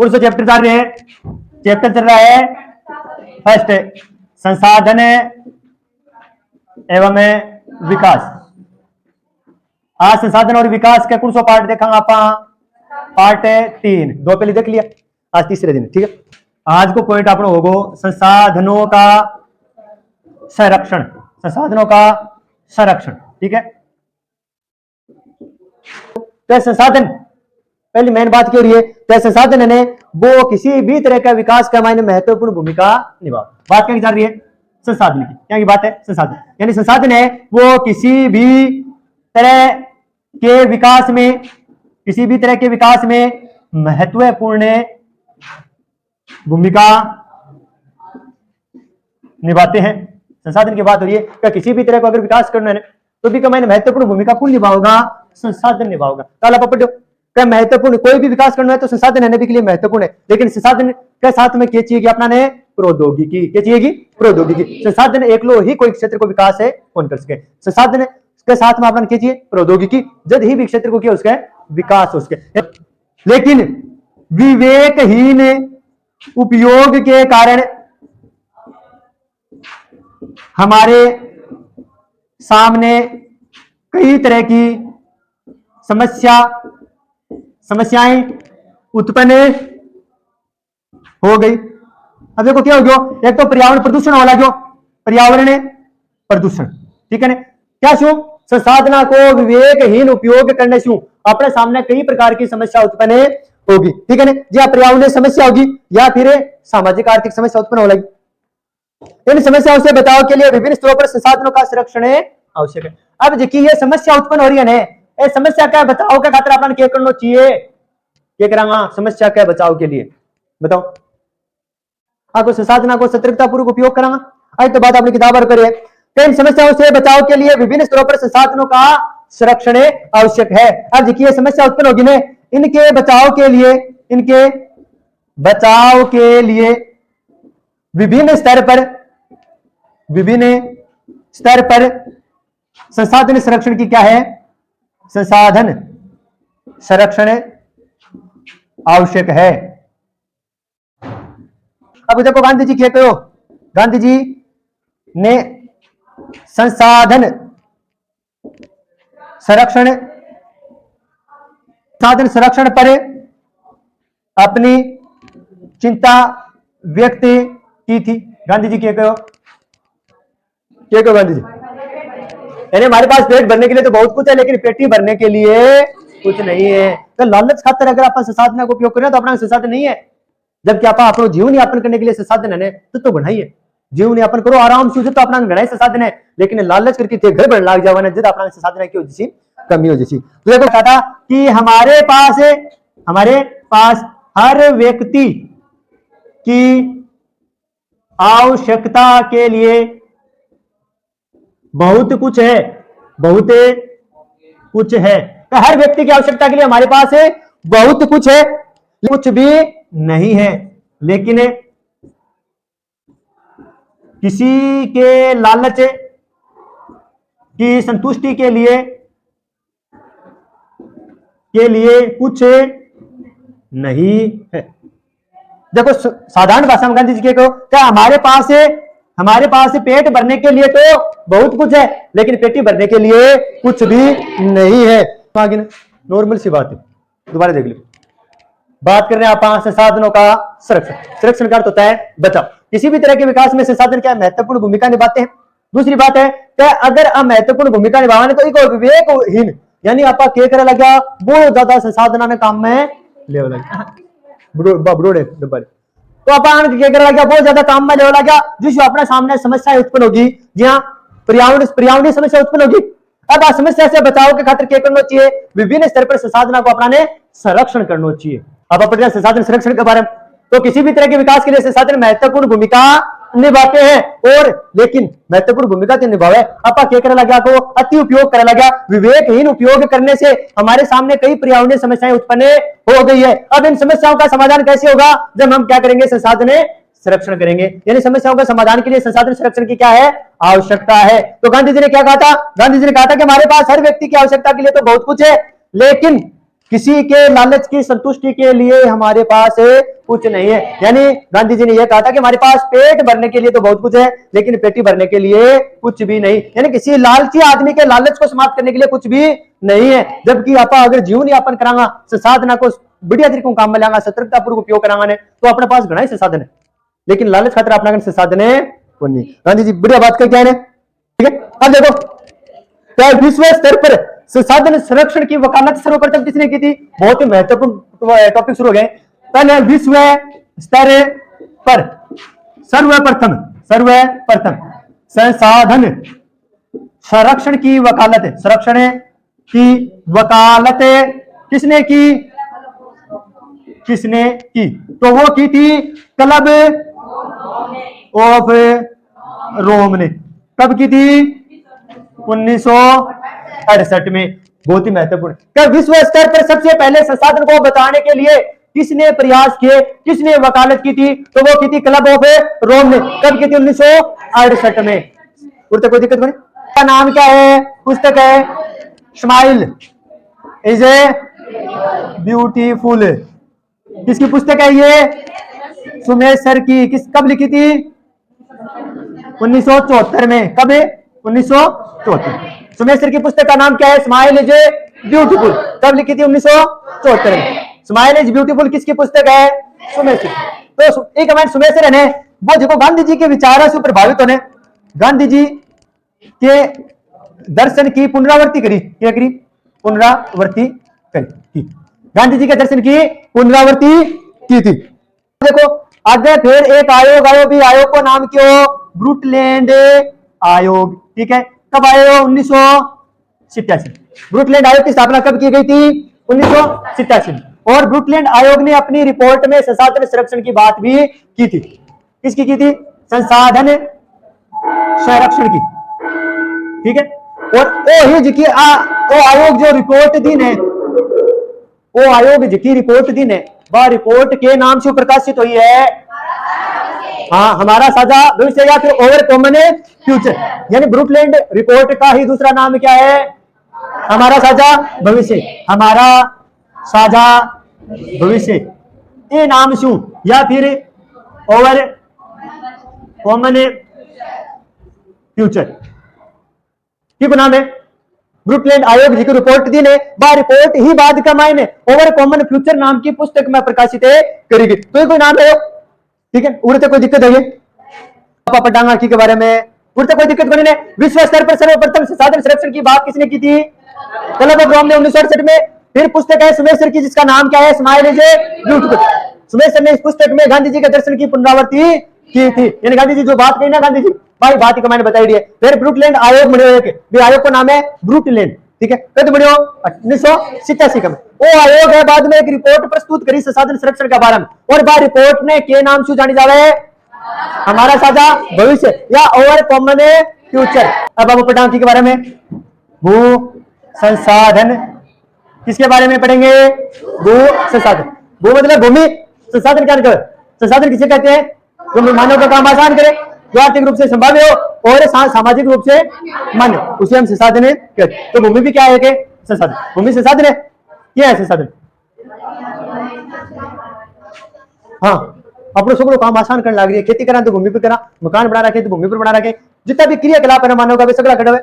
कौन सा चैप्टर चल रहे हैं? चैप्टर चल रहा है फर्स्ट, संसाधन एवं विकास। आज संसाधन और विकास का कौन सा पार्ट देखा आप? पार्ट 3, 2 पहले देख लिया, आज तीसरे दिन। ठीक है, आज को पॉइंट आप होगो संसाधनों का संरक्षण, संसाधनों का संरक्षण। ठीक है, तो संसाधन पहली मेन बात क्यों रही है? तो संसाधन है वो किसी भी तरह का विकास का मायने महत्वपूर्ण भूमिका निभा। बात क्या चल रही है? संसाधन की। क्या की बात है? संसाधन, यानी संसाधन है वो किसी भी तरह के विकास में, किसी भी तरह के विकास में महत्वपूर्ण भूमिका निभाते हैं। संसाधन की बात हो रही है कि किसी भी तरह को अगर विकास करना है तो भी कमाई महत्वपूर्ण भूमिका कौन निभाएगा? संसाधन निभाएगा। कल आप पढ़ो क्या महत्वपूर्ण, कोई भी विकास करना है तो संसाधन रहने के लिए महत्वपूर्ण है, लेकिन संसाधन के साथ में क्या चाहिए? अपना ने प्रौद्योगिकी। क्या चाहिए? प्रौद्योगिकी। संसाधन एकलो ही कोई क्षेत्र को विकास है कौन कर सके? संसाधन के साथ में अपना क्या चाहिए? प्रौद्योगिकी। जब ही भी क्षेत्र को किया उसका विकास हो सके। लेकिन विवेकहीन उपयोग के कारण हमारे सामने कई तरह की समस्याएं उत्पन्न हो गई। अब देखो क्या हो गया, एक तो पर्यावरण प्रदूषण वाला, जो पर्यावरण प्रदूषण। ठीक है ना, क्या शू संसाधना को विवेकहीन उपयोग करने से अपने सामने कई प्रकार की समस्या उत्पन्न होगी। ठीक है ना, या पर्यावरण समस्या होगी या फिर सामाजिक आर्थिक समस्या उत्पन्न हो लगी। इन समस्याओं से बचाव के लिए विभिन्न स्तरों पर संसाधनों का संरक्षण आवश्यक है। अब देखिए ये समस्या उत्पन्न हो रही है ना, ये समस्या क्या बचाव के खातिर अपन क्या करना चाहिए? क्या करांगा समस्या के बचाव के लिए? बताओ। आपको संसाधनों को सतर्कतापूर्वक उपयोग करांगा। आज तो बात आपने किताब पर करी है। तो इन समस्याओं से बचाव के लिए विभिन्न स्तरों पर संसाधनों का संरक्षण आवश्यक है। अब देखिए समस्या उत्पन्न होगी ना, इनके बचाव के लिए विभिन्न स्तर पर संसाधन संरक्षण की क्या है? संसाधन संरक्षण आवश्यक है। अब देखो गांधी जी क्या कहो, गांधी जी ने संसाधन संरक्षण पर अपनी चिंता व्यक्त की थी। गांधी जी क्या कहो गांधी जी, यानी हमारे पास पेट भरने के लिए तो बहुत कुछ है, लेकिन पेटी भरने के लिए कुछ नहीं है। तो लालच खातर अगर आप संसाधन का उपयोग करें तो अपना संसाधन नहीं है, जबकि आप अपना जीवन यापन करने के लिए संसाधन है तो बढ़ाइए। जीवन यापन करो आराम से, तो अपना घना संसाधन है, लेकिन लालच करके घर भरने लग जावा ना, जब अपना संसाधन की जैसी कमी हो जैसी। तो देखो कहा था कि हमारे पास हर व्यक्ति की आवश्यकता के लिए बहुत कुछ है। तो हर व्यक्ति की आवश्यकता के लिए हमारे पास बहुत कुछ है, कुछ भी नहीं है, लेकिन किसी के लालच की संतुष्टि के लिए कुछ नहीं है। देखो साधारण भाषा में गांधी जी के कहो क्या हमारे पास पेट भरने के लिए तो बहुत कुछ है, लेकिन पेटी भरने के लिए कुछ भी नहीं है। आगे नॉर्मल सी बात है, दोबारा देख लो। बात कर रहे हैं आप संसाधनों का संरक्षण का अर्थ होता है बचाव। किसी भी तरह के विकास में संसाधन क्या महत्वपूर्ण भूमिका निभाते हैं। दूसरी बात है कि अगर आप महत्वपूर्ण भूमिका निभाने तो एक विवेकहीन, यानी आप क्या करे लगा बहुत ज्यादा संसाधन ने काम में ले लगा बड़ोड़े तो अपन क्या करे लगा बहुत ज्यादा काम में ले लगा, जिससे अपने सामने समस्या उत्पन्न होगी, जहां पर्यावरणीय समस्या उत्पन्न होगी। अब आ समस्या से बचाव के खातिर क्या करना चाहिए? विभिन्न स्तर पर संसाधनों को अपनाने संरक्षण करना चाहिए। अब अपने संसाधन संरक्षण के बारे में तो किसी भी तरह के विकास के लिए संसाधन महत्वपूर्ण भूमिका निभाते हैं, और लेकिन महत्वपूर्ण भूमिका तो निभावे अपा क्या करे लगा को अति उपयोग करे लगा। विवेकहीन उपयोग करने से हमारे सामने कई पर्यावरणीय समस्याएं उत्पन्न हो गई है। अब इन समस्याओं का समाधान कैसे होगा? जब हम क्या करेंगे? संसाधन संरक्षण करेंगे। यानी समस्याओं का समाधान के लिए संसाधन संरक्षण की क्या है? आवश्यकता है। तो गांधी जी ने क्या कहा था? गांधी जी ने कहा था कि हमारे पास हर व्यक्ति की आवश्यकता के लिए तो बहुत कुछ है, लेकिन किसी के लालच की संतुष्टि के लिए हमारे पास कुछ नहीं है। यानी गांधी जी ने यह कहा था कि हमारे पास पेट भरने के लिए तो बहुत कुछ है, लेकिन पेटी भरने के लिए कुछ भी नहीं। यानी किसी लालची आदमी के लालच को समाप्त करने के लिए कुछ भी नहीं है। जबकि आप अगर जीवन यापन करांगा, साधना को बढ़िया तरीके काम में लांगा, सतर्कता पूर्वक उपयोग करांगा ने, तो अपने पास घना ही साधन है। लेकिन लालच खातर अपना साधन है वो नहीं। गांधी जी बढ़िया बात करके आए। ठीक है, अब देखो क्या विश्व स्तर पर संसाधन संरक्षण की वकालत सर्वप्रथम किसने की थी? बहुत ही महत्वपूर्ण टॉपिक शुरू हो गए। पहले विश्व स्तर पर सर्वप्रथम संसाधन संरक्षण की वकालत, संरक्षण की वकालत किसने की? तो वो की थी क्लब ऑफ रोम ने। कब की थी? 1968 में। बहुत ही महत्वपूर्ण। क्या विश्व स्तर पर सबसे पहले संसाधन को बताने के लिए किसने प्रयास किए, किसने वकालत की थी? तो वो की थी क्लब ऑफ रोम ने। कब की थी? 1968 में। कोई दिक्कत नहीं। का नाम क्या है? पुस्तक है स्माइल इज ए ब्यूटीफुल। किसकी पुस्तक है ये? सुमेश सर की। कब लिखी थी? 1974 में। कब? 1974। सुमेश सर की पुस्तक का नाम क्या है? Smile is a beautiful. कब लिखी थी? 1974 में। स्माइल इज ब्यूटीफुल किसकी पुस्तक है? सुमेश सर। तो एक कमेंट सुमेश सर ने वो देखो गांधी जी के विचारों से प्रभावित होने गांधी जी के दर्शन की पुनरावृत्ति करी। क्या करी? पुनरावृत्ति करी। गांधी जी के दर्शन की पुनरावृत्ति की थी। देखो आगे फिर एक आयोग भी, आयोग को नाम क्यों? ब्रूटलैंड आयोग। ठीक है, कब आए हो? 1987। ब्रूटलैंड आयोग की स्थापना कब की गई थी? 1987। और ब्रूटलैंड आयोग ने अपनी रिपोर्ट में संसाधन संरक्षण की बात भी की थी। किसकी की थी? संसाधन संरक्षण की। ठीक है, और वो आयोग जो रिपोर्ट दी ने, वो आयोग जिसकी रिपोर्ट दी ने, वह रिपोर्ट के नाम से प्रकाशित हुई है। हाँ, हमारा साझा भविष्य या फिर ओवर कॉमन फ्यूचर। यानी ब्रूटलैंड रिपोर्ट का ही दूसरा नाम क्या है? हमारा साझा भविष्य। हमारा साझा भविष्य ये नाम शू या फिर ओवर कॉमन फ्यूचर की नाम है। ब्रूटलैंड आयोग जी की रिपोर्ट दी ने, वह रिपोर्ट ही बाद का मायने ओवर कॉमन फ्यूचर नाम की पुस्तक में प्रकाशित करेगी। तो ये कोई नाम है। ठीक है, उड़ते कोई दिक्कत है? पापा डांगा के बारे में उड़ते कोई दिक्कत नहीं है। विश्व स्तर पर सर्वप्रथम संसाधन संरक्षण की बात किसने की थी? क्लब ऑफ रोम ने 1968 में। फिर पुस्तक है सुमेश सर की जिसका नाम क्या है? Smile is a beautiful. Sumesh sir ने इस पुस्तक में गांधी जी के दर्शन की पुनरावृत्ति की थी। यानी गांधी जी जो बात कही ना, गांधी जी भाई बात ही मैंने बताई दी है। फिर ब्रूटलैंड आयोग बने, आयोग का नाम है ब्रूटलैंड। ठीक है, कब बने? 1987 में। वो आयोग है बाद में एक रिपोर्ट प्रस्तुत करी संसाधन संरक्षण के बारे में, और वह रिपोर्ट ने के नाम से जानी जावे? हमारा साझा भविष्य या ओवर कॉमन फ्यूचर। अब हम पढ़ांकी के बारे में भू संसाधन किसके बारे में पढ़ेंगे? भू संसाधन। भू मतलब भूमि, संसाधन क्या मतलब? संसाधन किसे कहते हैं? जो मानव का काम आसान करे, जो आर्थिक रूप से संभाव्य हो और सामाजिक रूप से मान्य, उसे हम संसाधन कहते हैं। तो भूमि भी क्या है कि संसाधन? भूमि संसाधन है। क्या है संसाधन? हाँ, अपने सब काम आसान करने लग रही है। खेती करा तो भूमि पर करा, मकान बना रखे तो भूमि पर बना रखे, जितना भी क्रियाकलाप है मानव का भी सगला खड़ा है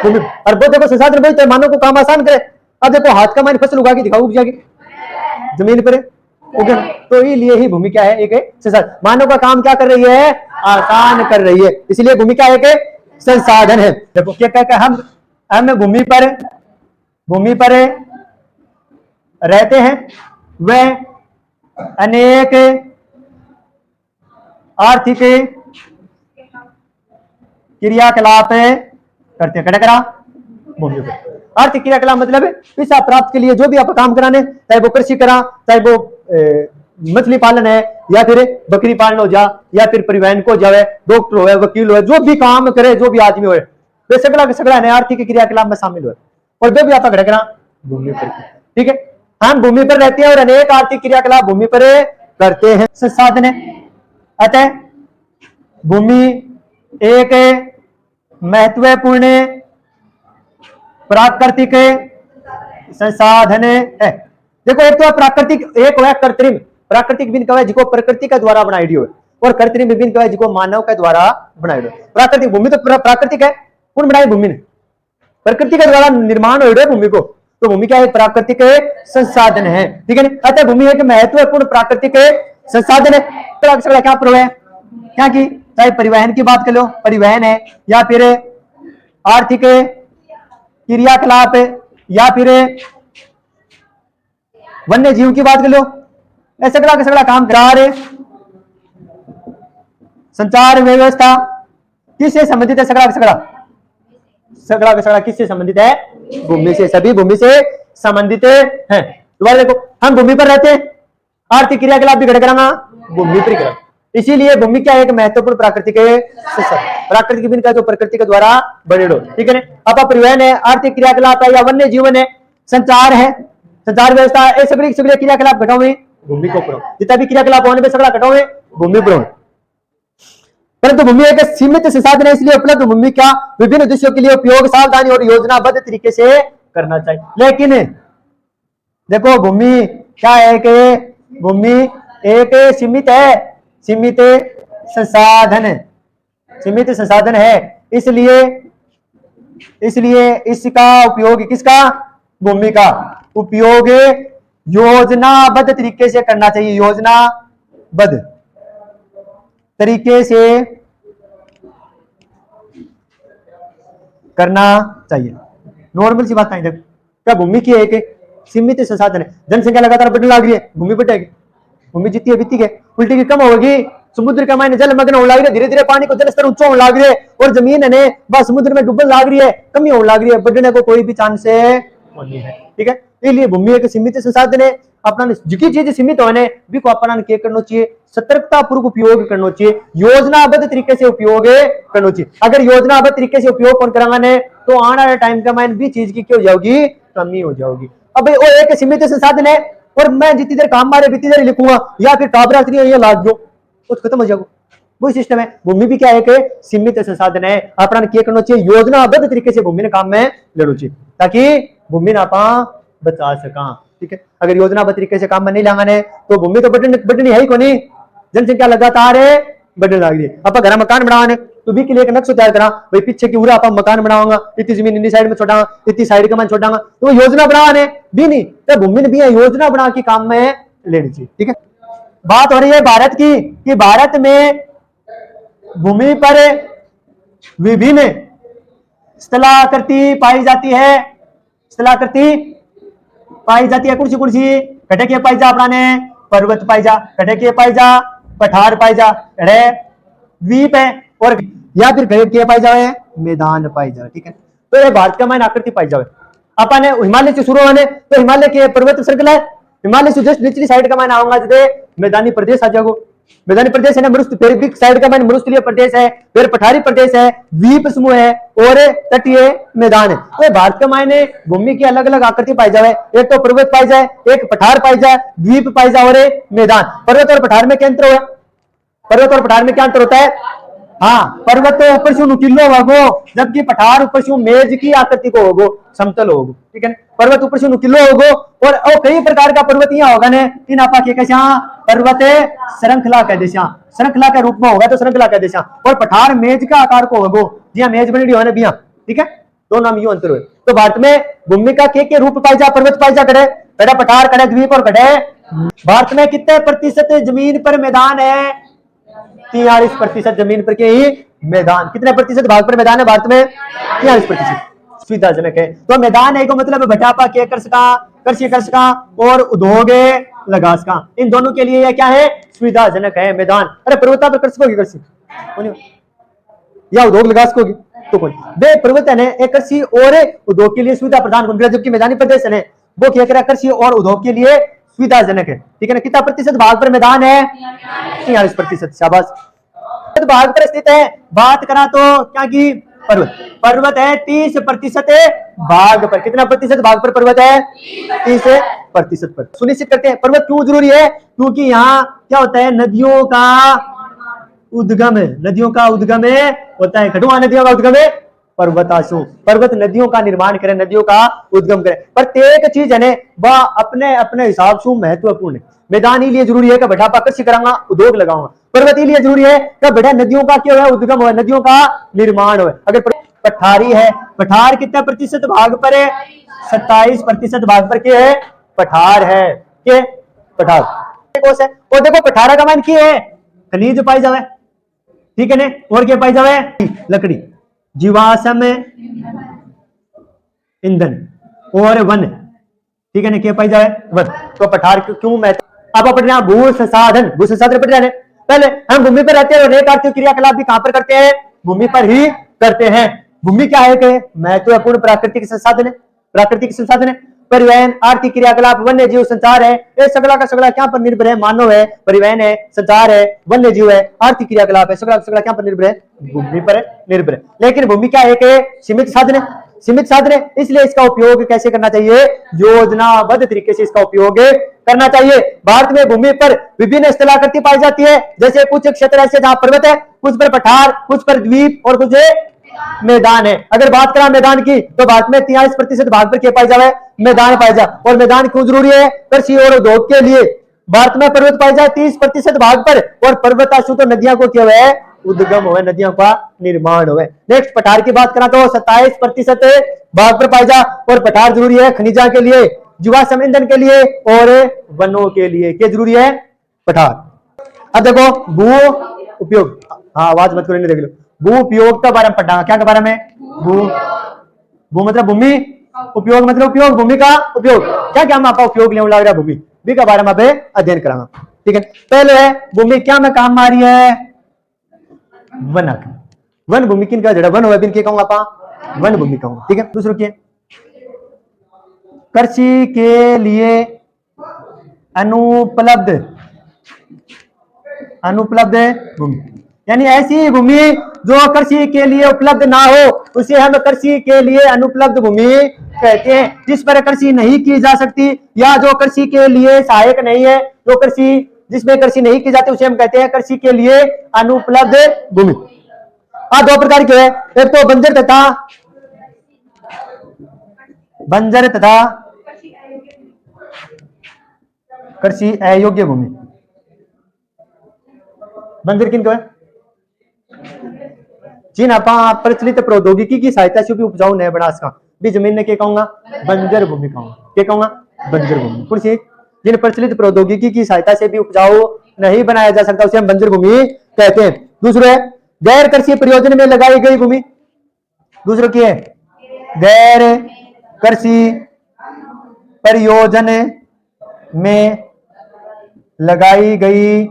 भूमि। और वो देखो संसाधन वही तो मानव को काम आसान करे। अब देखो हाथ का मान फसल उगा के दिखाओ, उग जाएगी जमीन पर उगे। तो ये ही भूमि क्या है? एक संसाधन। मानव का काम क्या कर रही है? आसान कर रही है, इसलिए भूमि क्या है? एक संसाधन है। देखो क्या कहते हैं हम भूमि पर रहते हैं, वह अनेक आर्थिक क्रियाकलाप करते हैं। करा भूमि पर आर्थिक क्रियाकलाप मतलब पैसा प्राप्त के लिए जो भी आप काम कराने, चाहे वो कृषि करा, चाहे वो मछली पालन है, या फिर बकरी पालन हो जा, या फिर परिवहन को जाए, डॉक्टर हो, वकील हो, जो भी काम करे, जो भी आदमी हो, वे सगड़ा है आर्थिक क्रियाकलाप में शामिल हुए, और जो भी आप खड़ा करा भूमि पर। ठीक है, हम भूमि पर रहते हैं और अनेक आर्थिक क्रियाकलाप भूमि पर करते हैं। संसाधन अतः भूमि एक महत्वपूर्ण प्राकृतिक संसाधन है। देखो एक तो प्राकृतिक, एक हो कृत्रिम। प्राकृतिक बिन कहे जिको प्रकृति के द्वारा बनाई हो, और कृत्रिम बिन कहे जिको मानव के द्वारा बनाई हो। प्राकृतिक भूमि तो प्राकृतिक है, कौन बनाई भूमि ने? प्रकृति के द्वारा निर्माण हो भूमि को, तो भूमि क्या है? प्राकृतिक संसाधन है, ठीक है ना। अतः भूमि एक महत्वपूर्ण प्राकृतिक संसाधन है। तो अक्सर क्या प्रभाव है, क्या की चाहे परिवहन की बात कर लो, परिवहन है, या फिर आर्थिक क्रियाकलाप, या फिर वन्य जीव की बात कर लो, सगड़ा का सगड़ा काम करा रहे। संचार व्यवस्था किससे संबंधित है? सगड़ा का सगड़ा, सगड़ा का सगड़ा किससे संबंधित है? भूमि से। सभी भूमि से संबंधित हैं। दोबारा देखो, हम भूमि पर रहते हैं, आर्थिक क्रियाकलाप भी घट कराना भूमि पर करा, इसीलिए भूमि क्या एक महत्वपूर्ण प्राकृतिक प्राकृतिक बिन का जो प्रकृति के द्वारा बने, ठीक है ना। अब परिवहन है, आर्थिक क्रियाकलाप है, या वन्य जीवन है, संचार है, संचार व्यवस्था, ये सगळे सगळे क्रियाकलाप घटाओ में भूमि को ऊपर, जितना भी क्रियाकलाप होने पे सगड़ा घटाओ में भूमि पर। परंतु भूमि एक सीमित संसाधन है, इसलिए उपलब्ध भूमि का विभिन्न उद्देश्यों के लिए उपयोग सावधानी और योजनाबद्ध तरीके से करना चाहिए। लेकिन देखो भूमि क्या है कि भूमि एक सीमित है, सीमित संसाधन, सीमित संसाधन है, इसलिए इसका उपयोग, किसका? भूमि का उपयोग योजनाबद्ध तरीके से करना चाहिए, योजनाबद्ध तरीके से करना चाहिए। नॉर्मल सी बात है। क्या भूमि की एक सीमित संसाधन है, जनसंख्या लगातार बढ़ने लग रही है, भूमि बढ़ेगी, भूमि जितनी है बीती है, उल्टी की कम होगी, समुद्र के मायने जलमग्न होने लग रही है, धीरे धीरे पानी को जलस्तर ऊंचा होने लग रही है, और जमीन है बस समुद्र में डूबने लग रही है, कमी होने लग रही है, बढ़ने को कोई भी चांस नहीं है, ठीक है। इसलिए भूमि एक सीमित संसाधन है, अपना जिकी चीज सीमित होने भी को अपना क्या करना चाहिए? सतर्कता पूर्वक उपयोग करना चाहिए, योजनाबद्ध तरीके से उपयोग करना चाहिए। अगर योजनाबद्ध तरीके से उपयोग कौन करांगा ने, तो आने वाले टाइम का माइन भी चीज की क्या हो जाएगी? कमी हो जाएगी। अब वो एक सीमित संसाधन है, और मैं जितनी देर काम मारे जितनी देर लिखूंगा, या फिर काबरात्री ये लाद दो तो खत्म हो जाएगा, वही सिस्टम है। भूमि भी क्या है कि सीमित संसाधन है, अपना क्या करना चाहिए? योजनाबद्ध तरीके से भूमि ने काम में लेना चाहिए, ताकि भूमि ना पा बचा सका, ठीक है। अगर योजनाबद्ध तरीके से काम में नहीं लांगा ने, तो भूमि तो बढ़नी है ही को नहीं, जनसंख्या लगातार बढ़ने लग रही है। आप घर मकान बनाने तो भी के लिए एक नक्शा तैयार करा, भाई पीछे की पूरा आप मकान बनाऊंगा, इतनी जमीन इतनी साइड में छोड़ांगा, इतनी साइड का मैं छोड़ांगा, तो वो योजना बनाने भी नहीं, तो भूमि ने भी योजना बना के काम में लेनी चाहिए, ठीक है। बात हो रही है भारत की, कि भारत में भूमि पर विभिन्न स्थलाकृति पाई जाती है, स्थलाकृति पाई जाती है, कुर्सी कुर्सी कटे के पाई जा, अपना पर्वत पाई जा, कटे के पाई जा, पठार पाई जा, द्वीप है, और या फिर के पाई जावे, मैदान पाई जावे, ठीक है। तो ये भारत का मायने आकृति पाई जावे। अपन हिमालय से शुरू होने तो हिमालय के पर्वत श्रृंखला है, हिमालय से जस्ट निचली साइड का मायने आऊंगा जैसे मैदानी प्रदेश आ जाओ, मैदानी प्रदेश है ना, फिर भी साइड का मायने मरुस्थलीय प्रदेश है, फिर पठारी प्रदेश है, द्वीप समूह है, और तटीय मैदान है। तो भारत के मायने भूमि की अलग अलग आकृति पाई जाए, एक तो पर्वत पाई जाए, एक पठार पाई जाए, द्वीप पाई जाए, और मैदान। पर्वत और पठार में क्या अंतर है? पर्वत और पठार में क्या अंतर होता है? हाँ, पर्वत तो ऊपर से नुकीलो होगो, जबकि पठार ऊपर से मेज की आकृति को होगो, समतल होगो, ठीक है। पर्वत ऊपर से नुकीलो होगो, और कई प्रकार का पर्वत यहाँ होगा ने, इन आपा के कैसे पर्वत श्रृंखला कह देशा, श्रृंखला के रूप में होगा तो श्रृंखला कह देशा, और पठार मेज का आकार को होगो, जी मेज बनी हो बिया, ठीक है। दो नाम यू अंतर हुए। तो भारत में भूमि का के रूप पाई जा, पर्वत पाई जा, कड़े कड़े पठार, कड़े द्वीप, और कड़े। भारत में कितने प्रतिशत जमीन पर मैदान है? 43% जमीन पर के ही मैदान। कितने प्रतिशत भाग पर मैदान है भारत में? 43%। सुविधाजनक है। तो मैदान है को मतलब भटापा के कर सका, कृषि कर सका, और उद्योग लगा सका, इन दोनों के लिए यह क्या है? सुविधाजनक है मैदान। अरे पर्वता पर कर सकोगी कृषि, या उद्योग लगा सकोगी तो कौन? बे पर्वत है एक कृषि और उद्योग के लिए सुविधा प्रदान कर, जबकि मैदानी प्रदेश है वो क्या करे? कृषि और उद्योग के लिए सुविधाजनक है, ठीक है ना। कितना प्रतिशत भाग पर मैदान है? 43%। शाबाश। भाग पर स्थित है, बात करा तो क्या की? पर्वत। पर्वत है 30% भाग पर। कितना प्रतिशत भाग पर पर्वत है? 30% पर। सुनिश्चित करते हैं। पर्वत क्यों जरूरी है? क्योंकि यहाँ क्या होता है? नदियों का उद्गम है, नदियों का उद्गम होता है। खड़ुआ नदियों का उद्गम पर्वताशु, पर्वत नदियों का निर्माण करें, नदियों का उद्गम करें। प्रत्येक चीज है ने वह अपने अपने हिसाब से महत्वपूर्ण है। मैदान लिए जरूरी है कि बेटा कृषि कराऊंगा, उद्योग लगाऊंगा। पर्वत लिए जरूरी है कि बेटा नदियों का क्या है, उद्गम हो, नदियों का निर्माण हो। अगर पठारी है, पठार कितने प्रतिशत भाग पर है, 27% भाग पर क्या है, पठार है, क्या पठार है। और देखो पठारा का मान क्या है, खनिज पाई जावे, ठीक है ने, और क्या पाई जावे, लकड़ी, जीवाश्म ईंधन और वन, ठीक है ना, क्या पाई जाए, वन। तो पठार क्यों महत्व, आप अपने भू संसाधन, भू संसाधन पढ़ जाने। पहले हम भूमि पर रहते हैं और एक आर्थिक क्रियाकलाप भी कहां पर करते हैं, भूमि पर ही करते हैं। भूमि क्या है कि महत्वपूर्ण प्राकृतिक संसाधन है, प्राकृतिक संसाधन है। परिवहन, आर्थिक क्रियाकलाप, वन्य जीव, संचार है, ये सगला का सगला क्या पर निर्भर है, मानव है, परिवहन है, संचार है, वन्य जीव है, आर्थिक क्रियाकलाप है, सगला का सगला क्या पर निर्भर है, भूमि पर निर्भर है। लेकिन भूमि क्या है कि सीमित साधन है, सीमित साधन है, इसलिए इसका उपयोग कैसे करना चाहिए, योजनाबद्ध तरीके से इसका उपयोग करना चाहिए। भारत में भूमि पर विभिन्न स्थलाकृति पाई जाती है, जैसे कुछ क्षेत्र ऐसे जहां पर्वत है, कुछ पर पठार, कुछ पर द्वीप और कुछ मैदान है। अगर बात करें मैदान की तो भारत में 43% भाग पर क्या पाई जाए, मैदान पाई जा। और मैदान क्यों जरूरी है, कृषि और उद्योग के लिए। भारत में पर्वत पाई जाए 30% भाग पर, और पर्वताशु तो नदियां को क्या है, उद्गम हुए, नदियों का निर्माण हुए। नेक्स्ट पठार की बात करा तो 27% भाग पर पाई जा, और पठार जरूरी है खनिजा के लिए, जीवाश्म ईंधन के लिए और वनों के लिए, क्या जरूरी है, पठार। अब देखो भू उपयोग, हाँ आवाज मत करो, देख लो, भू उपयोग का बारे में पढ़ना, क्या के बारे में, भू, भू मतलब भूमि, उपयोग मतलब उपयोग, भूमि का उपयोग, क्या क्या हम आपका उपयोग लेने लग रहा है, भूमि भी का बारे में अध्ययन करांगा, ठीक है। पहले है भूमि क्या में काम आ रही है, वन, वन भूमि किन का जड़ा वन हो, के कहूंगा आपा वन भूमि कहूंगा, ठीक है। दूसरों की कृषि के लिए अनुपलब्ध, अनुपलब्ध भूमि, यानी ऐसी भूमि जो कृषि के लिए उपलब्ध ना हो उसे हम कृषि के लिए अनुपलब्ध भूमि कहते हैं। जिस पर कृषि नहीं की जा सकती या जो कृषि के लिए सहायक नहीं है, जो कृषि जिसमें कृषि नहीं की जाती उसे हम कहते हैं कृषि के लिए अनुपलब्ध भूमि। दो प्रकार के है, एक तो बंजर तथा कृषि अयोग्य भूमि। बंजर किनको है, जिन आपा प्रचलित प्रौद्योगिकी की सहायता से भी उपजाऊ नहीं बना सका भी जमीन ने क्या कहूंगा, बंजर भूमि कहूंगा, क्या कहूंगा, बंजर भूमि। कुछ जिन प्रचलित प्रौद्योगिकी की सहायता से भी उपजाऊ नहीं बनाया जा सकता उसे हम बंजर भूमि कहते हैं। दूसरा है गैर कृषि प्रयोजन में लगाई गई भूमि, दूसरा क्या है, गैर कृषि प्रयोजन में लगाई गई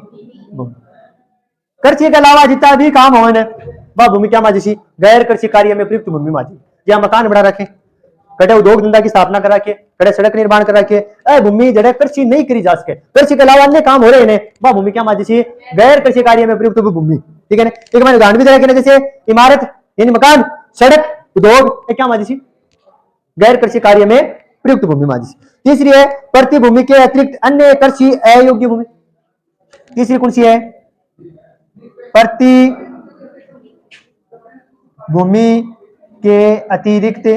भूमि। कृषि के अलावा जितना भी काम हो वह भूमि क्या माजी, गैर कृषि कार्य में प्रयुक्त भूमि माजी। जहां मकान बना रखे, कटे उद्योग धंधा की स्थापना करा के, कटे सड़क निर्माण करा के, भूमि जड़े कृषि नहीं करी जा सके, कृषि के अलावा अन्य काम हो रहे हैं वह भूमि क्या माजी, गैर कृषि कार्य में प्रयुक्त भूमि, ठीक है ना। एक मैंने उदाहरण भी दे रखे, जैसे इमारत यानी मकान, सड़क, उद्योग, क्या माजी, गैर कृषि कार्य में प्रयुक्त भूमि माजी। तीसरी है प्रति भूमि के अतिरिक्त अन्य कृषि अयोग्य भूमि। तीसरी कौन सी है, प्रति भूमि के अतिरिक्त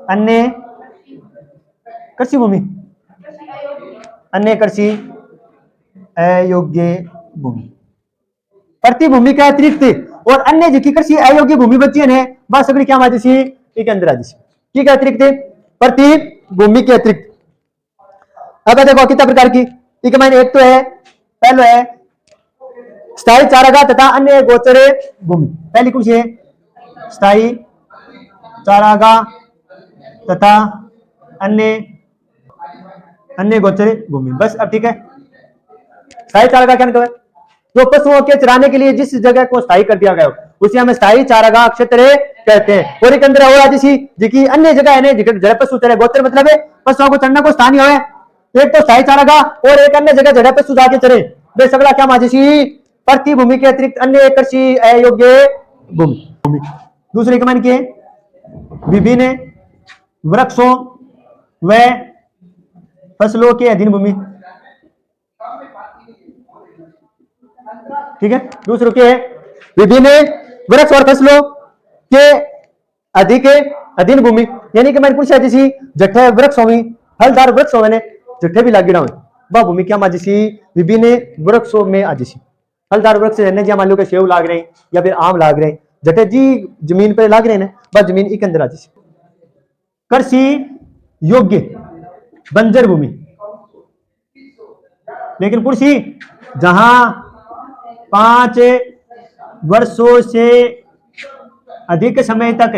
अन्य कृषि भूमि, अन्य कृषि अयोग्य भूमि। प्रति भूमि के अतिरिक्त और अन्य जो कृषि अयोग्य भूमि बची है वह सभी क्या माजी के अंदर आ जी, ठीक है, अतिरिक्त प्रति भूमि के अतिरिक्त। अब देखो कितना प्रकार की, ठीक है मैंने, एक तो है पहले है स्थायी चारागाह तथा अन्य गोचर भूमि। पहली कुछ है स्थायी चारागाह तथा अन्य गोचर भूमि, बस। अब ठीक है, स्थायी चारागाह क्या मतलब है, जो पशुओं के चराने के लिए जिस जगह को स्थायी कर दिया गया हो उसे हम स्थायी चारागाह क्षेत्र कहते हैं। और एक अंदर और जी अन्य जगह है जगह पशु चरे, गोचर मतलब है पशुओं को चढ़ना को स्थानीय हो, एक तो स्थायी चारागाह और एक अन्य जगह जगह पशु जाके चरे, वे सगला क्या माजी, प्रति भूमि के अतिरिक्त अन्य कृषि अयोग्य भूमि। दूसरे कमान की विभिन्न वृक्षों व फसलों के अधीन भूमि, ठीक है। दूसरों के विभिन्न वृक्ष और फसलों के अधिक अधीन भूमि, यानी कि मैंने पूछा जैसी जठे वृक्ष होवी, फलदार वृक्ष होवे ने जठे भी लागी रहा वह भूमि क्या माजिसी विभिन्न वृक्षों में आजिसी। फलदार वृक्ष ने जी मान लो कि सेव लाग रहे हैं या फिर आम लाग रहे हैं, जटे जी जमीन पर लाग रहे हैं वह जमीन एक अंदर आजिसी। कृषि योग्य बंजर भूमि, लेकिन कृषि जहां 5 वर्षों से अधिक समय तक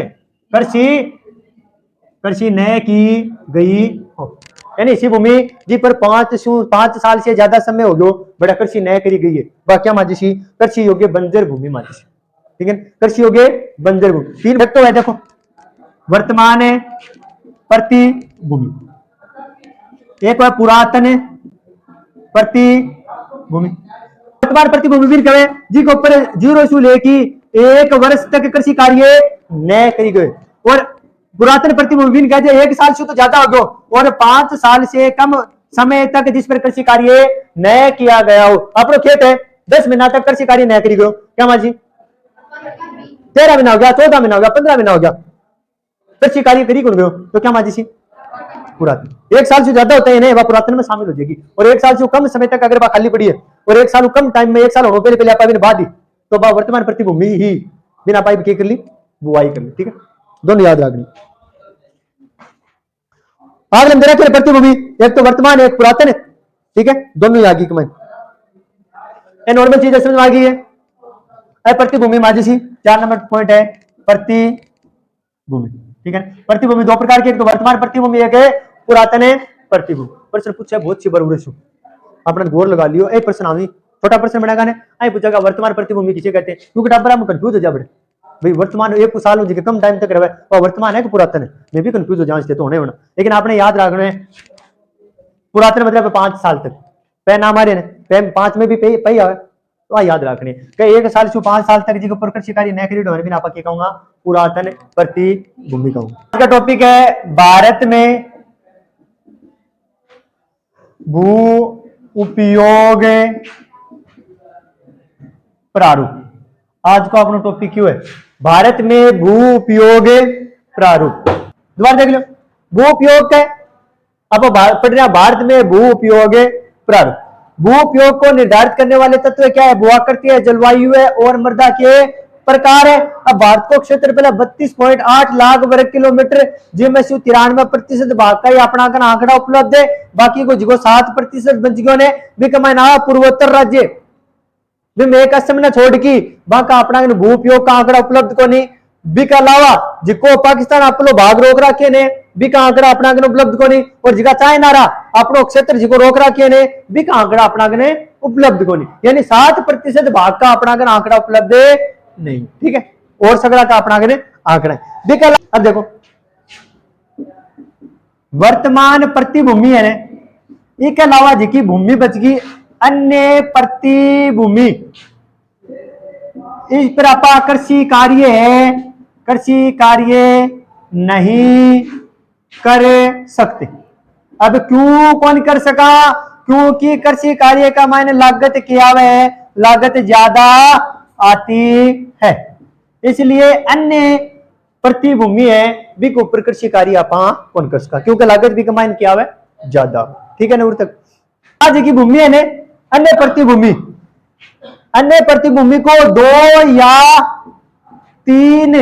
कृषि न की गई हो, यानी इसी भूमि जी पर 5 साल से ज्यादा समय हो गयो बड़ा कृषि न करी गई है वह क्या माजिसी कृषि योग्य बंजर भूमि माजिसी। ठीक है, कृषि योग्य बंजर भूमि 3 घटक है। देखो वर्तमान प्रतिभूमि, एक है पुरातन प्रतिभूमि। वर्तमान प्रतिभूमि भी कहे जी के ऊपर 0 से लेके 1 वर्ष तक कृषि कार्य न करी गए, और पुरातन प्रतिभूमि भी कहते 1 साल से तो ज्यादा हो गयो और 5 साल से कम समय तक जिस पर कृषि कार्य न किया गया हो। अपनो खेत है 10 महीना तक कृषि कार्य न करी गयो, क्या माजी 13 महीना हो गया, 14 महीना हो गया, 15 महीना हो गया, कृषि कार्य करी कौन गयो तो क्या माजी सी पुरातन। 1 साल से ज्यादा होता है वह पुरातन में शामिल हो जाएगी, और 1 साल से कम समय तक अगर वह खाली पड़ी है और 1 साल कम टाइम में 1 साल होने पहले आप बाद ही तो वह वर्तमान प्रतिभूमि ही बिना पाइप के कर ली बुआई कर ली। ठीक है, दोनों याद रखनी। आगे हम देखते हैं प्रतिभूमि, एक तो वर्तमान एक पुरातन है। ठीक है, दोनों ही आगे कमाई नॉर्मल चीज समझ में आ गई है। प्रतिभूमि माजिसी 4 नंबर पॉइंट है प्रतिभूमि। ठीक है, प्रतिभूमि 2 प्रकार की, एक तो वर्तमान प्रतिभूमि, एक है पुरातन प्रतिभूमि। प्रश्न पूछा बहुत सी बार अपना गौर लगा लियो। एक प्रश्न आवी छोटा प्रश्न बनेगा ने आई पूछेगा वर्तमान प्रतिभूमि किसे कहते हैं, क्योंकि टाबर हम कंफ्यूज हो जा बड़े भाई वर्तमान 1 साल हो जी कम टाइम तक रहे और वर्तमान है कि पुरातन है, मैं भी कंफ्यूज हो जांचते तो होने होना। लेकिन आपने याद रखना है पुरातन मतलब 5 साल तक पे नाम आ रहे ने 5 में भी पे आवे तो याद रखने कि 1 साल से 5 साल तक जी को कृषि कार्य न करी डोर बिना क्या कहूंगा पुरातन प्रतिभूमि कहूंगा। आज का टॉपिक है भारत में भू उपयोग प्रारूप। आज का अपना टॉपिक क्यों है भारत में भू उपयोग प्रारूप। दोबारा देख लो भू उपयोग क्या है, अब पढ़ रहे भारत में भू उपयोग प्रारूप। भू उपयोग को निर्धारित करने वाले तत्व क्या है, भूआकृति है, जलवायु है और मृदा के प्रकार है। अब भारत को क्षेत्र पहले 32.8 लाख वर्ग किलोमीटर जिनमें से 93% भाग का अपना आंकड़ा उपलब्ध है, बाकी को जो 7% बंजियों ने भी कमाना पूर्वोत्तर राज्य में एक असम ने छोड़ की बाका अपना भू उपयोग का आंकड़ा उपलब्ध को नहीं बी का अलावा जिको पाकिस्तान अपनो भाग रोक रखे ने बी का आंकड़ा अपना उपलब्ध को नहीं, और जिका चाइना रहा अपनो क्षेत्र जिको रोक रखे ने बी का आंकड़ा अपना उपलब्ध को नहीं, यानी 7% भाग का अपना आंकड़ा उपलब्ध नहीं। ठीक है, और सगड़ा का अपना आंकड़ा बी का। अब देखो वर्तमान प्रतिभूमि है इसके अलावा जिकी भूमि बच गई अन्य प्रतिभूमि इस पर आप कृषि कार्य है कृषि कार्य नहीं कर सकते। अब क्यों कौन कर सका, क्योंकि कृषि कार्य का मायने लागत क्या है, लागत ज्यादा आती है, इसलिए अन्य प्रतिभूमि है भी के ऊपर कृषि कार्य आप कौन कर सका क्योंकि लागत भी का मायने क्या है ज्यादा। ठीक है ना, तक आज की भूमि है ने अन्य प्रतिभूमि को 2 या 3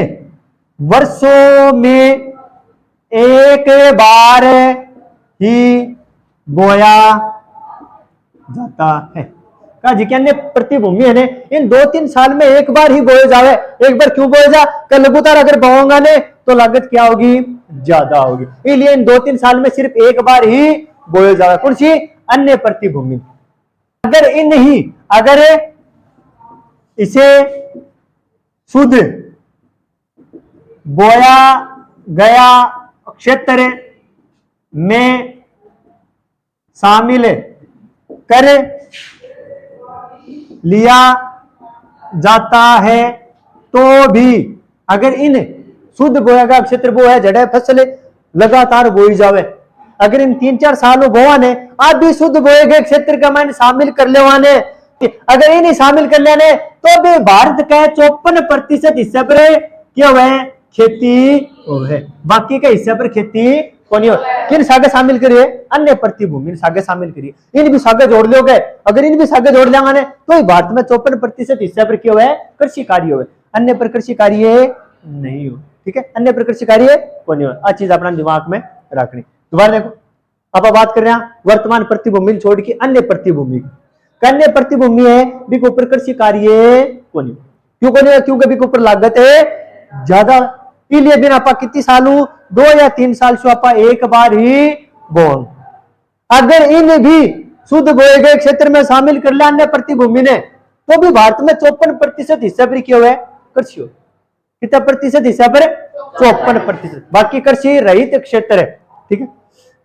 वर्षों में एक बार ही बोया जाता है। कहा जी अन्य प्रतिभूमि है ने इन 2-3 साल में एक बार ही बोए जावे। एक बार क्यों बोए जा कर लगातार अगर बोऊंगा ने तो लागत क्या होगी ज्यादा होगी, इसलिए इन 2-3 साल में सिर्फ एक बार ही बोए जावे। कौन सी अन्य प्रतिभूमि। अगर इसे शुद्ध बोया गया क्षेत्र में शामिल कर लिया जाता है तो भी अगर इन शुद्ध बोया गया क्षेत्र वो है जड़े फसल लगातार बोई जावे, अगर इन 3-4 सालों बोआ ने आप भी शुद्ध बोए गए क्षेत्र का मान शामिल कर ले वाने, अगर ये नहीं शामिल कर लेने तो भी भारत के 54% हिस्से पर क्या हुआ है, खेती हो है, बाकी के हिस्से पर खेती को नहीं हो। किन सागे शामिल करिए, अन्य प्रतिभूमि सागे शामिल करिए, इन भी सागे जोड़ लोगे, अगर इन भी सागे जोड़ लेंगे ने तो भारत में 54% हिस्से पर क्या हुआ है, कृषि कार्य हुए, अन्य पर कृषि कार्य नहीं हो। ठीक है, अन्य पर कृषि कार्य को नहीं हो, आ चीज अपना दिमाग में रखनी। दोबारा देखो, आप बात कर रहे हैं वर्तमान प्रतिभूमि छोड़ के अन्य प्रतिभूमि, अन्य प्रतिभूमि है बिक ऊपर कृषि कार्य को नहीं, क्यों को नहीं, क्योंकि बिक ऊपर लागत है ज्यादा, इसलिए बिना आपा कितनी सालू 2 या 3 साल से आपा एक बार ही बोन। अगर इन भी शुद्ध बोए गए क्षेत्र में शामिल कर लिया अन्य प्रतिभूमि ने तो भी भारत में 54% हिस्सा पर क्या हुआ है, कृषि हो। कितना प्रतिशत हिस्सा पर, 54%, बाकी कृषि रहित क्षेत्र है। ठीक है,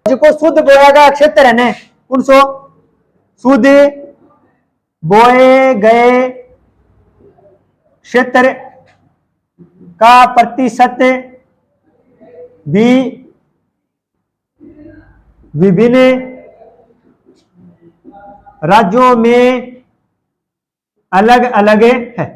जिसको शुद्ध बोया गया क्षेत्र है ना, उनको शुद्ध बोए गए क्षेत्र का प्रतिशत भी विभिन्न राज्यों में अलग अलग है।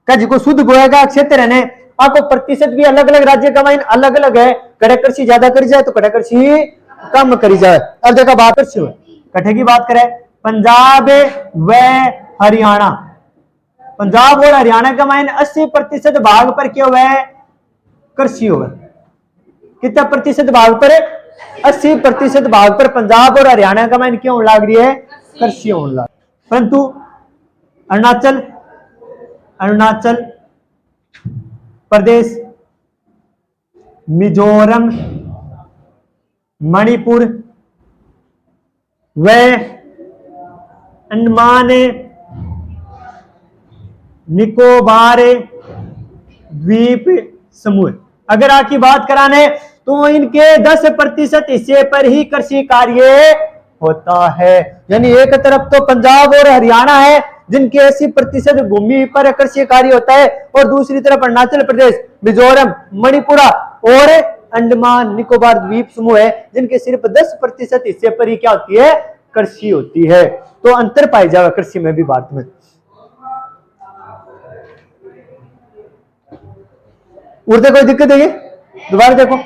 जिसको शुद्ध बोया गया क्षेत्र है ना, आपको प्रतिशत भी अलग अलग राज्य का माइन अलग अलग है, कड़े कृषि ज्यादा करी जाए तो कड़े कृषि कम करी जाए। अब देखो बात कृषि कट्ठे की बात करें, पंजाब व हरियाणा, पंजाब और हरियाणा का माइन 80% भाग पर क्या हुआ है, कृषि हुआ। कितना प्रतिशत भाग पर, 80% भाग पर पंजाब और हरियाणा का माइन क्यों लाग रही है, कृषि होने लग। परंतु अरुणाचल प्रदेश, मिजोरम, मणिपुर व अंडमान निकोबार द्वीप समूह, अगर आपकी बात कराने तो इनके 10% हिस्से पर ही कृषि कार्य होता है। यानी एक तरफ तो पंजाब और हरियाणा है जिनके 80% भूमि पर कृषि कार्य होता है, और दूसरी तरफ अरुणाचल प्रदेश, मिजोरम, मणिपुर और अंडमान निकोबार द्वीप समूह है जिनके सिर्फ 10% हिस्से पर ही क्या होती है, कृषि होती है। तो अंतर पाया जाएगा कृषि में भी भारत में। उड़ते कोई दिक्कत है? दोबारा देखो,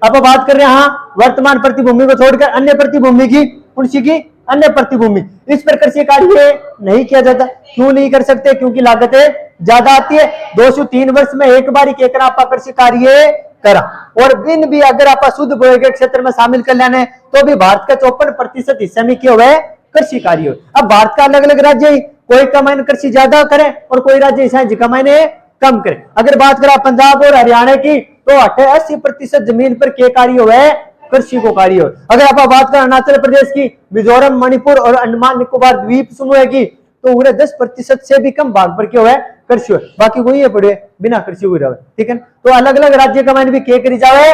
अब बात कर रहे हैं हाँ वर्तमान प्रतिभूमि को छोड़कर अन्य प्रतिभूमि की, कृषि की अन्य प्रतिभूमि, इस पर कृषि कार्य नहीं किया जाता। क्यों नहीं कर सकते? क्योंकि लागतें ज्यादा आती है। 2 से 3 वर्ष में एक बार ही आप कृषि कार्य करा, और बिन भी अगर आप शुद्ध बोए गए क्षेत्र में शामिल कर लेने तो भी भारत का 54% हिस्से में क्या हुआ है, कृषि कार्य। अब भारत का अलग अलग राज्य, कोई कमाई कृषि ज्यादा करे और कोई राज्य ऐसा है कमाई कम करे। अगर बात करें पंजाब और हरियाणा की तो 80% जमीन पर क्या कार्य हुआ है, कृषि को कार्य हो। अगर आप बात करें अरुणाचल प्रदेश की, मिजोरम, मणिपुर और अंडमान निकोबार द्वीप समूह की तो उन्हें 10% से भी कम भाग पर क्या हुआ है, कृषि हो। बाकी वही है पड़े बिना कृषि हुए रहे। ठीक है, तो अलग अलग राज्य का मैंने भी क्या करी जाए,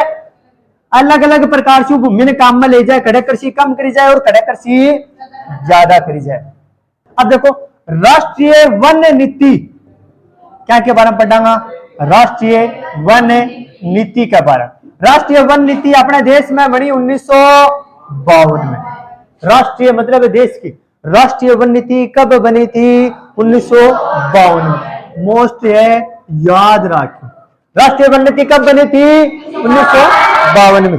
अलग अलग प्रकार से भूमि ने काम में ले जाए, कड़े कृषि कम करी जाए और कड़े कृषि ज्यादा करी जाए। अब देखो राष्ट्रीय वन नीति क्या के बारे में पढ़ांगा, राष्ट्रीय वन नीति के बारे में। राष्ट्रीय वन नीति अपने देश में बनी 1952 में। राष्ट्रीय मतलब देश की, राष्ट्रीय वन नीति कब बनी थी, 1952 में। मोस्ट है, याद रखो राष्ट्रीय वन नीति कब बनी थी, 1952 में।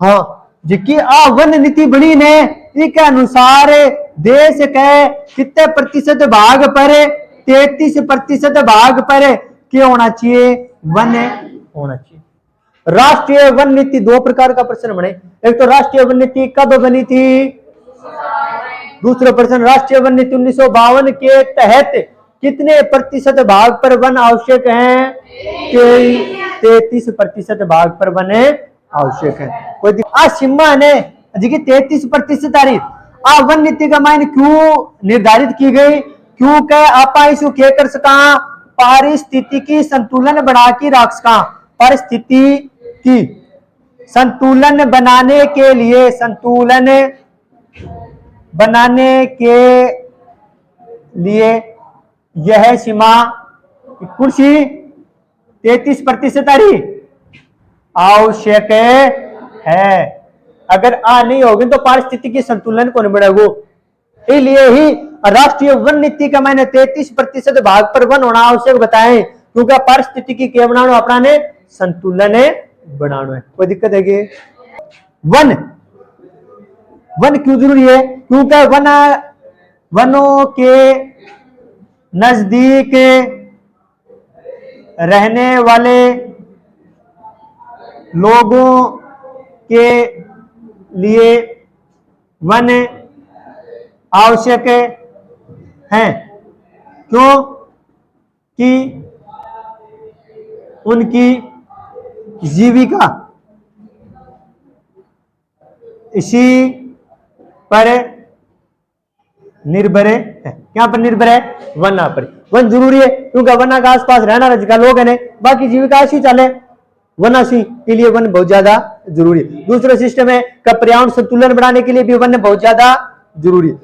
हाँ जिसकी आ वन नीति बनी ने इसके अनुसार देश के कितने प्रतिशत भाग पर, 33% भाग पर क्या होना चाहिए, वन होना चाहिए। राष्ट्रीय वन नीति 2 प्रकार का प्रश्न बने, एक तो राष्ट्रीय वन नीति कब बनी थी, दूसरा प्रश्न राष्ट्रीय वन नीति 1952 के तहत कितने प्रतिशत भाग पर वन आवश्यक है, 33% भाग पर वन आवश्यक है। कोई आ सीमा ने जी 33% आ रही, आ वन नीति का मान क्यों निर्धारित की गई, क्योंकि आप इसको क्या कर सका, पारिस्थितिकी संतुलन बना के रख सका। पारिस्थितिकी संतुलन बनाने के लिए, संतुलन बनाने के लिए यह सीमा कृषि 33% आवश्यक है। अगर आ नहीं होगी तो पारिस्थितिकी संतुलन को नहीं बढ़ेगा। इसलिए ही राष्ट्रीय वन नीति का मैंने 33% भाग पर वन होना आवश्यक बताएं, क्योंकि पारिस्थितिकी के बनानो अपना ने संतुलन बनानो है। कोई दिक्कत है कि वन वन क्यों जरूरी है? क्योंकि वनों के नजदीक रहने वाले लोगों के लिए वन आवश्यक हैं, क्योंकि उनकी जीविका इसी पर निर्भर है। क्या पर निर्भर है? वना पर। वन जरूरी है क्योंकि वना के आसपास रहना रहा लोग है, बाकी जीविका ऐसी चले, वना सी के लिए वन बहुत ज्यादा जरूरी है। दूसरा सिस्टम है कि पर्यावरण संतुलन बनाने के लिए भी वन बहुत ज्यादा जरूरी है।